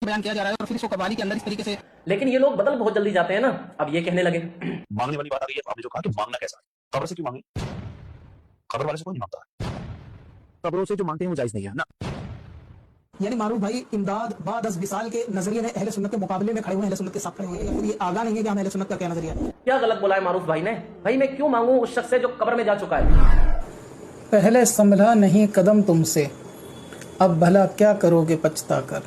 बयान किया जा रहा है और फिर इसको कव्वाली के अंदर इस तरीके से। लेकिन ये लोग बदल बहुत जल्दी जाते हैं ना। अब ये कहने लगे मांगने वाली बात आ गई है। आपने जो कहा कि मांगना कैसा है, खबर से क्यों मांगे? खबर वाले से कोई नहीं मांगता है, खबरों से जो मांगते हैं वो जायज नहीं है ना। यानी मारूफ भाई इमदाद बाद 10 विसाल के नजरिए में अहले सुन्नत के मुकाबले में खड़े हुए हैं, अहले सुन्नत के साथ खड़े हुए हैं, या फिर ये आगा नहीं है कि हम अहले सुन्नत का क्या नजरिया है। क्या गलत बोला है मारूफ भाई ने? भाई मैं क्यों मांगू उस शख्स से जो कब्र में जा चुका है। पहले संभला नहीं कदम तुमसे, अब भला क्या करोगे पछता कर।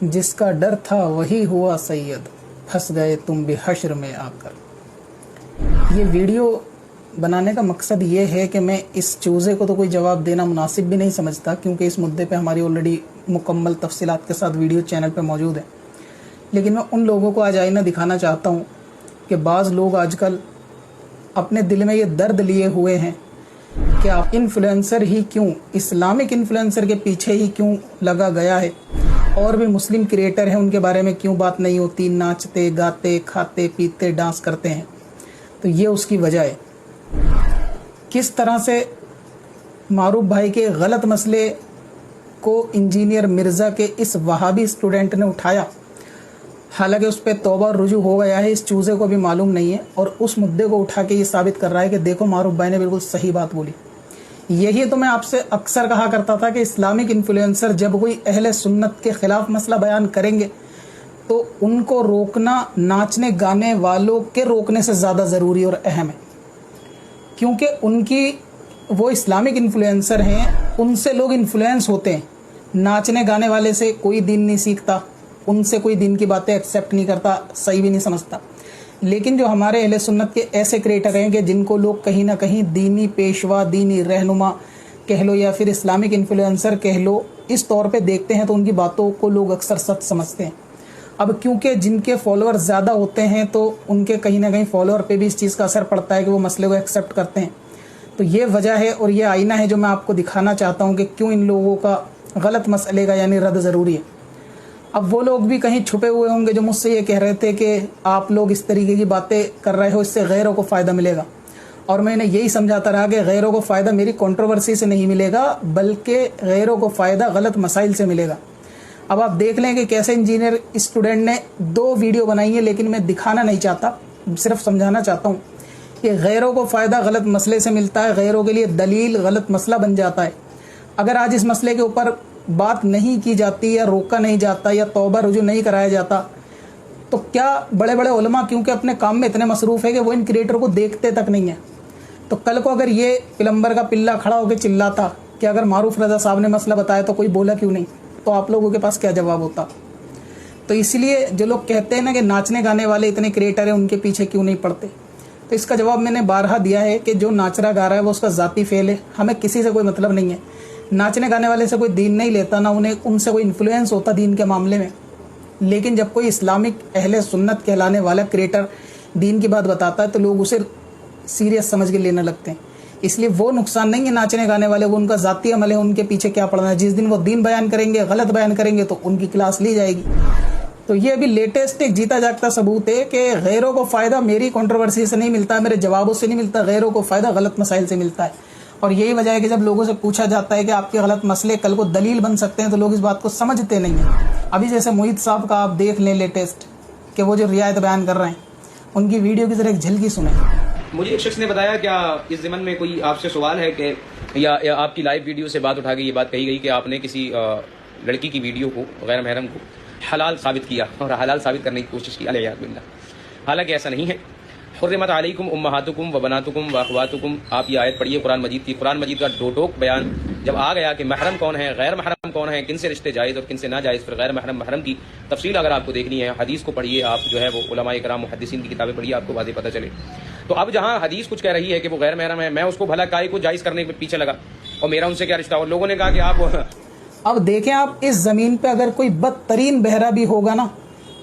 जिसका डर था वही हुआ सैयद, फंस गए तुम भी हश्र में आकर। ये वीडियो बनाने का मकसद ये है कि मैं इस चूज़े को तो कोई जवाब देना मुनासिब भी नहीं समझता, क्योंकि इस मुद्दे पे हमारी ऑलरेडी मुकम्मल तफसीलात के साथ वीडियो चैनल पे मौजूद है। लेकिन मैं उन लोगों को आज आईना दिखाना चाहता हूँ कि बाज़ लोग आजकल अपने दिल में ये दर्द लिए हुए हैं कि आप इन्फ्लुएंसर ही क्यों, इस्लामिक इन्फ्लुएंसर के पीछे ही क्यों लगा गया है, और भी मुस्लिम क्रिएटर हैं उनके बारे में क्यों बात नहीं होती, नाचते गाते खाते पीते डांस करते हैं। तो ये उसकी वजह है। किस तरह से मारूफ भाई के गलत मसले को इंजीनियर मिर्ज़ा के इस वहाबी स्टूडेंट ने उठाया, हालांकि उस पर तौबा और रुजू हो गया है, इस चूज़े को भी मालूम नहीं है, और उस मुद्दे को उठा के ये साबित कर रहा है कि देखो मारूफ भाई ने बिल्कुल सही बात बोली। यही तो मैं आपसे अक्सर कहा करता था कि इस्लामिक इन्फ्लुएंसर जब कोई अहले सुन्नत के ख़िलाफ़ मसला बयान करेंगे तो उनको रोकना नाचने गाने वालों के रोकने से ज़्यादा ज़रूरी और अहम है, क्योंकि उनकी वो इस्लामिक इन्फ्लुएंसर हैं, उनसे लोग इन्फ्लुएंस होते हैं। नाचने गाने वाले से कोई दीन नहीं सीखता, उनसे कोई दीन की बातें एक्सेप्ट नहीं करता, सही भी नहीं समझता। लेकिन जो हमारे अहले सुन्नत के ऐसे क्रिएटर हैं कि जिनको लोग कहीं ना कहीं दीनी पेशवा, दीनी रहनुमा कह लो या फिर इस्लामिक इन्फ्लुएंसर कह लो, इस तौर पे देखते हैं तो उनकी बातों को लोग अक्सर सच समझते हैं। अब क्योंकि जिनके फॉलोअर ज़्यादा होते हैं तो उनके कहीं ना कहीं फॉलोअर पे भी इस चीज़ का असर पड़ता है कि वो मसले को एक्सेप्ट करते हैं। तो ये वजह है और ये आईना है जो मैं आपको दिखाना चाहता हूँ कि क्यों इन लोगों का गलत मसले का यानी रद्द ज़रूरी है। अब वो लोग भी कहीं छुपे हुए होंगे जो मुझसे ये कह रहे थे कि आप लोग इस तरीके की बातें कर रहे हो, इससे गैरों को फ़ायदा मिलेगा, और मैंने यही समझाता रहा कि गैरों को फ़ायदा मेरी कंट्रोवर्सी से नहीं मिलेगा, बल्कि गैरों को फ़ायदा गलत मसाइल से मिलेगा। अब आप देख लें कि कैसे इंजीनियर स्टूडेंट ने 2 वीडियो बनाई है, लेकिन मैं दिखाना नहीं चाहता, सिर्फ समझाना चाहता हूँ कि गैरों को फ़ायदा गलत मसले से मिलता है, गैरों के लिए दलील गलत मसला बन जाता है। अगर आज इस मसले के ऊपर बात नहीं की जाती या रोका नहीं जाता या तौबा रुजू नहीं कराया जाता तो क्या बड़े बड़े उलमा क्योंकि अपने काम में इतने मसरूफ़ है कि वो इन क्रिएटर को देखते तक नहीं है। तो कल को अगर ये प्लम्बर का पिल्ला खड़ा होकर चिल्लाता कि अगर मारूफ रज़ा साहब ने मसला बताया तो कोई बोला क्यों नहीं, तो आप लोगों के पास क्या जवाब होता। तो इसलिए जो लोग कहते हैं ना कि नाचने गाने वाले इतने क्रिएटर हैं उनके पीछे क्यों नहीं पड़ते, तो इसका जवाब मैंने बारहा दिया है कि जो नाच रहा गा रहा है वो उसका ज़ाती फेल है, हमें किसी से कोई मतलब नहीं है। नाचने गाने वाले से कोई दीन नहीं लेता, ना उन्हें उनसे कोई इन्फ्लुएंस होता दीन के मामले में। लेकिन जब कोई इस्लामिक अहले सुन्नत कहलाने वाला क्रिएटर दीन की बात बताता है तो लोग उसे सीरियस समझ के लेने लगते हैं। इसलिए वो नुकसान नहीं है नाचने गाने वाले, वो उनका ज़ाती अमल है, उनके पीछे क्या पड़ना है। जिस दिन वो दीन बयान करेंगे, गलत बयान करेंगे तो उनकी क्लास ली जाएगी। तो ये अभी लेटेस्ट एक जीता जागता सबूत है कि गैरों को फ़ायदा मेरी कंट्रोवर्सी से नहीं मिलता, मेरे जवाबों से नहीं मिलता, गैरों को फ़ायदा गलत मसाइल से मिलता है। और यही वजह है कि जब लोगों से पूछा जाता है कि आपके गलत मसले कल को दलील बन सकते हैं तो लोग इस बात को समझते नहीं हैं। अभी जैसे मोहित साहब का आप देख लें लेटेस्ट कि वो जो रियायत बयान कर रहे हैं, उनकी वीडियो की जरा एक झलकी सुने। मुझे एक शख्स ने बताया क्या इस ज़िमन में कोई आपसे सवाल है कि या आपकी लाइव वीडियो से बात उठा के ये बात कही गई कि आपने किसी लड़की की वीडियो को, गैर महरम को हलाल साबित किया और हलाल साबित करने की कोशिश की। अलैहिस्सलाम बिल्लाह। हालांकि ऐसा नहीं है। हुर्रिमत अलैकुम उम्महातुकुम व बनातुकुम व अख़वातुकुम, आप ये आयत पढ़िए कुरान मजीद की। कुरान मजीद का डोटोक बयान जब आ गया कि महरम कौन है, गैर महरम कौन है, किन से रिश्ते जायज़ और किन से नाजायज़, फिर गैर महरम महरम की तफसील अगर आपको देखनी है हदीस को पढ़िए, आप जो है वो उलमाए किराम मुहद्दिसीन की किताबें पढ़िए, आपको वाज़ेह पता चले। तो अब जहाँ हदीस कुछ कह रही है कि वो गैर महरम है, मैं उसको भला काय को जायज़ करने के पीछे लगा और मेरा उनसे क्या रिश्ता। और लोगों ने कहा कि आप अब देखें, आप इस ज़मीन पे अगर कोई बदतरीन बहरा भी होगा ना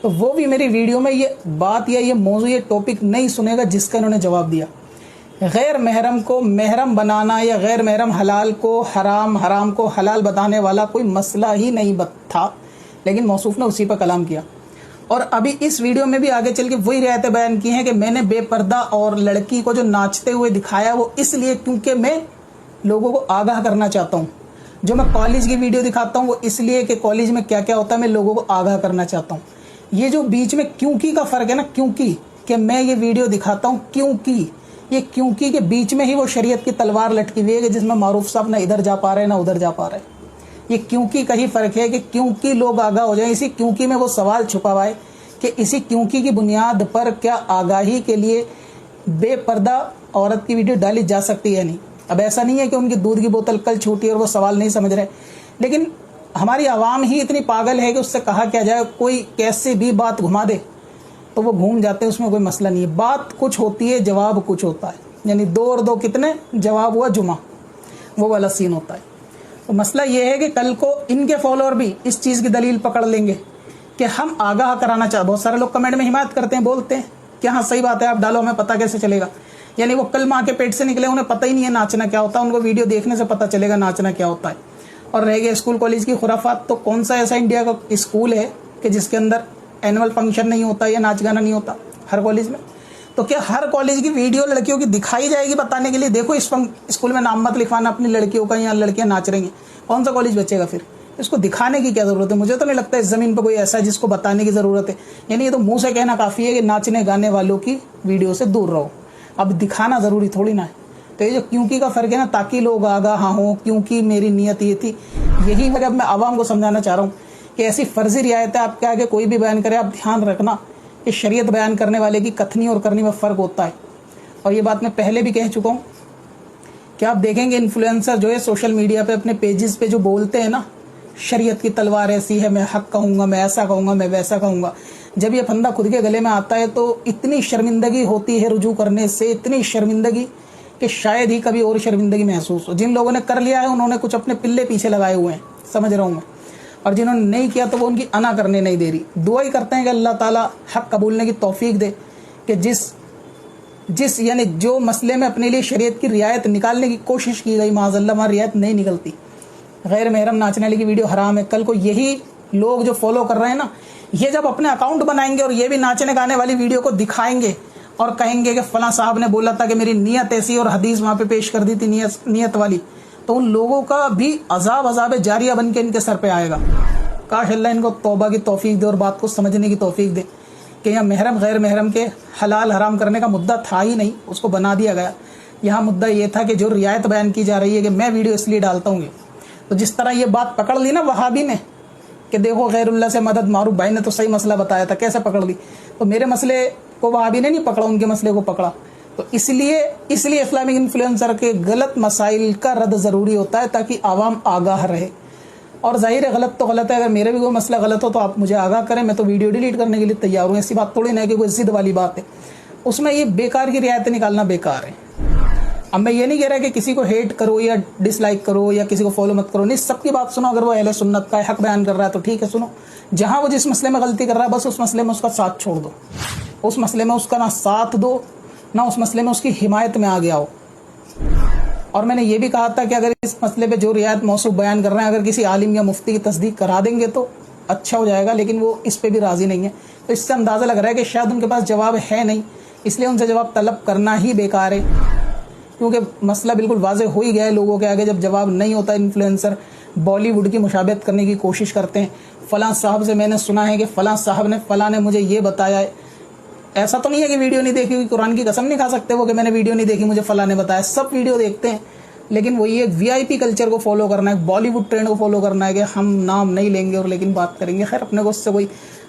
तो वो भी मेरी वीडियो में ये बात या ये मौजू, ये टॉपिक नहीं सुनेगा जिसका इन्होंने जवाब दिया। गैर महरम को महरम बनाना या गैर महरम हलाल को हराम, हराम को हलाल बताने वाला कोई मसला ही नहीं था, लेकिन मौसूफ ने उसी पर कलाम किया। और अभी इस वीडियो में भी आगे चल के वही रियायतें बयान की हैं कि मैंने बेपर्दा और लड़की को जो नाचते हुए दिखाया वो इसलिए क्योंकि मैं लोगों को आगाह करना चाहता हूँ। जो मैं कॉलेज की वीडियो दिखाता हूँ वो इसलिए कि कॉलेज में क्या क्या होता है मैं लोगों को आगाह करना चाहता हूँ। ये जो बीच में क्योंकि का फर्क है ना, क्योंकि कि मैं ये वीडियो दिखाता हूँ क्योंकि, ये क्योंकि के बीच में ही वो शरीयत की तलवार लटकी हुई है कि जिसमें मारूफ साहब ना इधर जा पा रहे ना उधर जा पा रहे। ये क्योंकि का ही फर्क है कि क्योंकि लोग आगाह हो जाए। इसी क्योंकि में वो सवाल छुपा हुआ है कि इसी क्योंकि की बुनियाद पर क्या आगाही के लिए बेपर्दा औरत की वीडियो डाली जा सकती है नहीं। अब ऐसा नहीं है कि उनकी दूध की बोतल कल छूटी और वो सवाल नहीं समझ रहे, लेकिन हमारी आवाम ही इतनी पागल है कि उससे कहा क्या जाए, कोई कैसे भी बात घुमा दे तो वो घूम जाते हैं, उसमें कोई मसला नहीं है। बात कुछ होती है, जवाब कुछ होता है, यानी 2 और 2 कितने, जवाब हुआ जुमा, वो वाला सीन होता है। तो मसला ये है कि कल को इनके फॉलोअर भी इस चीज़ की दलील पकड़ लेंगे कि हम आगाह कराना चाहते। बहुत सारे लोग कमेंट में हिमायत करते हैं, बोलते हैं कि हाँ सही बात है, आप डालो, हमें पता कैसे चलेगा। यानी वो कल माँ के पेट से निकले, उन्हें पता ही नहीं है नाचना क्या होता है, उनको वीडियो देखने से पता चलेगा नाचना क्या होता है। और रह गया स्कूल कॉलेज की खुराफात, तो कौन सा ऐसा इंडिया का स्कूल है कि जिसके अंदर एनुअल फंक्शन नहीं होता या नाच गाना नहीं होता हर कॉलेज में? तो क्या हर कॉलेज की वीडियो लड़कियों की दिखाई जाएगी बताने के लिए, देखो इस स्कूल में नाम मत लिखवाना अपनी लड़कियों का, या लड़कियां नाच रही हैं, कौन सा कॉलेज बचेगा फिर? इसको दिखाने की क्या जरूरत है? मुझे तो नहीं लगता इस जमीन पर कोई ऐसा है जिसको बताने की जरूरत है। यानी ये तो मुंह से कहना काफी है कि नाचने गाने वालों की वीडियो से दूर रहो, अब दिखाना जरूरी थोड़ी ना है। तो ये जो क्योंकि का फर्क है ना, ताकि लोग आगाह हों, क्योंकि मेरी नियत ये थी, यही मैं अब मैं आवाम को समझाना चाह रहा हूँ कि ऐसी फर्जी रियायत है आपके आगे कोई भी बयान करे, आप ध्यान रखना कि शरीयत बयान करने वाले की कथनी और करनी में फ़र्क होता है। और ये बात मैं पहले भी कह चुका हूँ कि आप देखेंगे इन्फ्लुएंसर जो है सोशल मीडिया पे अपने पेजेस पे जो बोलते हैं ना, शरीयत की तलवार ऐसी है, मैं हक कहूँगा, मैं ऐसा कहूँगा, मैं वैसा कहूँगा, जब ये फंदा खुद के गले में आता है तो इतनी शर्मिंदगी होती है रुजू करने से, इतनी शर्मिंदगी कि शायद ही कभी और शर्मिंदगी महसूस हो। जिन लोगों ने कर लिया है उन्होंने कुछ अपने पिल्ले पीछे लगाए हुए हैं, समझ रहा हूँ मैं, और जिन्होंने नहीं किया तो वो उनकी अना करने नहीं दे रही। दुआ ही करते हैं कि अल्लाह ताला हक कबूलने की तौफीक दे कि जिस यानी जो मसले में अपने लिए शरीयत की रियायत निकालने की कोशिश की गई, माज़अल्लाह वहाँ रियायत नहीं निकलती। गैर महरम नाचने वाली की वीडियो हराम है। कल को यही लोग जो फॉलो कर रहे हैं ना, ये जब अपने अकाउंट बनाएंगे और ये भी नाचने गाने वाली वीडियो को दिखाएंगे और कहेंगे कि फलां साहब ने बोला था कि मेरी नियत ऐसी, और हदीस वहाँ पे पेश कर दी थी नियत वाली, तो उन लोगों का भी अजाब जारिया बन के इनके सर पे आएगा। काश अल्लाह इनको तौबा की तौफीक दे और बात को समझने की तौफीक दे कि यहाँ महरम गैर महरम के हलाल हराम करने का मुद्दा था ही नहीं, उसको बना दिया गया। यहाँ मुद्दा ये था कि जो रियायत बयान की जा रही है कि मैं वीडियो इसलिए डालता हूँ, तो जिस तरह ये बात पकड़ ली ना वहाबी ने कि देखो गैरुल्लाह से मदद, मारूफ भाई ने तो सही मसला बताया था, कैसे पकड़ ली? तो मेरे मसले को वहाबी ने नहीं पकड़ा, उनके मसले को पकड़ा। तो इसलिए इस्लामिक इन्फ्लुएंसर के गलत मसाइल का रद्द ज़रूरी होता है ताकि आवाम आगाह रहे। और जाहिर है गलत तो गलत है, अगर मेरे भी कोई मसला गलत हो तो आप मुझे आगाह करें, मैं तो वीडियो डिलीट करने के लिए तैयार हूँ। ऐसी बात थोड़ी ना है कि कोई जिद वाली बात है, उसमें ये बेकार की रियायतें निकालना बेकार है। अब मैं ये नहीं कह रहा कि किसी को हेट करो या डिसलाइक करो या किसी को फॉलो मत करो, नहीं, सबकी बात सुनो। अगर वो अहले सुन्नत का हक बयान कर रहा है तो ठीक है, सुनो। जहाँ वो जिस मसले में गलती कर रहा है बस उस मसले में उसका साथ छोड़ दो, उस मसले में उसका ना साथ दो ना उस मसले में उसकी हिमायत में आगे आओ। और मैंने ये भी कहा था कि अगर इस मसले पे जो रियायत मौसूफ बयान कर रहे हैं अगर किसी आलिम या मुफ्ती की तस्दीक करा देंगे तो अच्छा हो जाएगा, लेकिन वो इस पे भी राज़ी नहीं है। तो इससे अंदाज़ा लग रहा है कि शायद उनके पास जवाब है नहीं, इसलिए उनसे जवाब तलब करना ही बेकार है, क्योंकि मसला बिल्कुल वाज़ेह हो ही गया है लोगों के आगे। जब जवाब नहीं होता, इन्फ्लुएंसर बॉलीवुड की मुशाबहत करने की कोशिश करते हैं। फ़लाँ साहब से मैंने सुना है कि फ़लाँ साहब ने फ़लाँ ने मुझे ये बताया है। ऐसा तो नहीं है कि वीडियो नहीं देखी, कुरान की कसम नहीं खा सकते वो कि मैंने वीडियो नहीं देखी, मुझे फ़लाँ ने बताया। सब वीडियो देखते हैं, लेकिन वही एक VIP कल्चर को फॉलो करना है, बॉलीवुड ट्रेंड को फॉलो करना है कि हम नाम नहीं लेंगे और लेकिन बात करेंगे। खैर, अपने को उससे कोई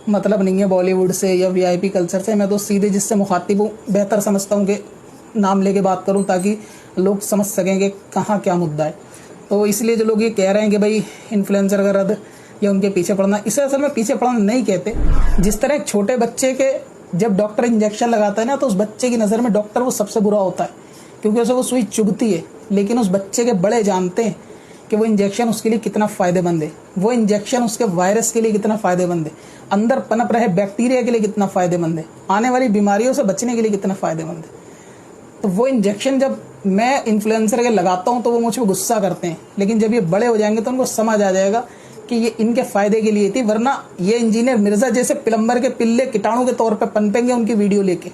मतलब नहीं है बॉलीवुड से या VIP कल्चर से। मैं तो सीधे जिससे मुखातिब हूँ बेहतर समझता हूँ कि नाम लेके बात करूँ ताकि लोग समझ सकें कि कहाँ क्या मुद्दा है। तो इसलिए जो लोग ये कह रहे हैं कि भाई इन्फ्लुएंसर का रद्द या उनके पीछे पड़ना, इसे असल में पीछे पड़ना नहीं कहते। जिस तरह एक छोटे बच्चे के जब डॉक्टर इंजेक्शन लगाता है ना, तो उस बच्चे की नज़र में डॉक्टर वो सबसे बुरा होता है, क्योंकि उसे वो सुई चुभती है। लेकिन उस बच्चे के बड़े जानते हैं कि वो इंजेक्शन उसके लिए कितना फ़ायदेमंद है, वो इंजेक्शन उसके वायरस के लिए कितना फ़ायदेमंद है, अंदर पनप रहे बैक्टीरिया के लिए कितना फ़ायदेमंद है, आने वाली बीमारियों से बचने के लिए कितना फ़ायदेमंद है। तो वो इंजेक्शन जब मैं इन्फ्लुएंसर के लगाता हूँ तो वो मुझ पर गुस्सा करते हैं, लेकिन जब ये बड़े हो जाएंगे तो उनको समझ आ जाएगा कि ये इनके फ़ायदे के लिए थी, वरना ये इंजीनियर मिर्ज़ा जैसे प्लम्बर के पिल्ले कीटाणु के तौर पर पनपेंगे उनकी वीडियो लेके।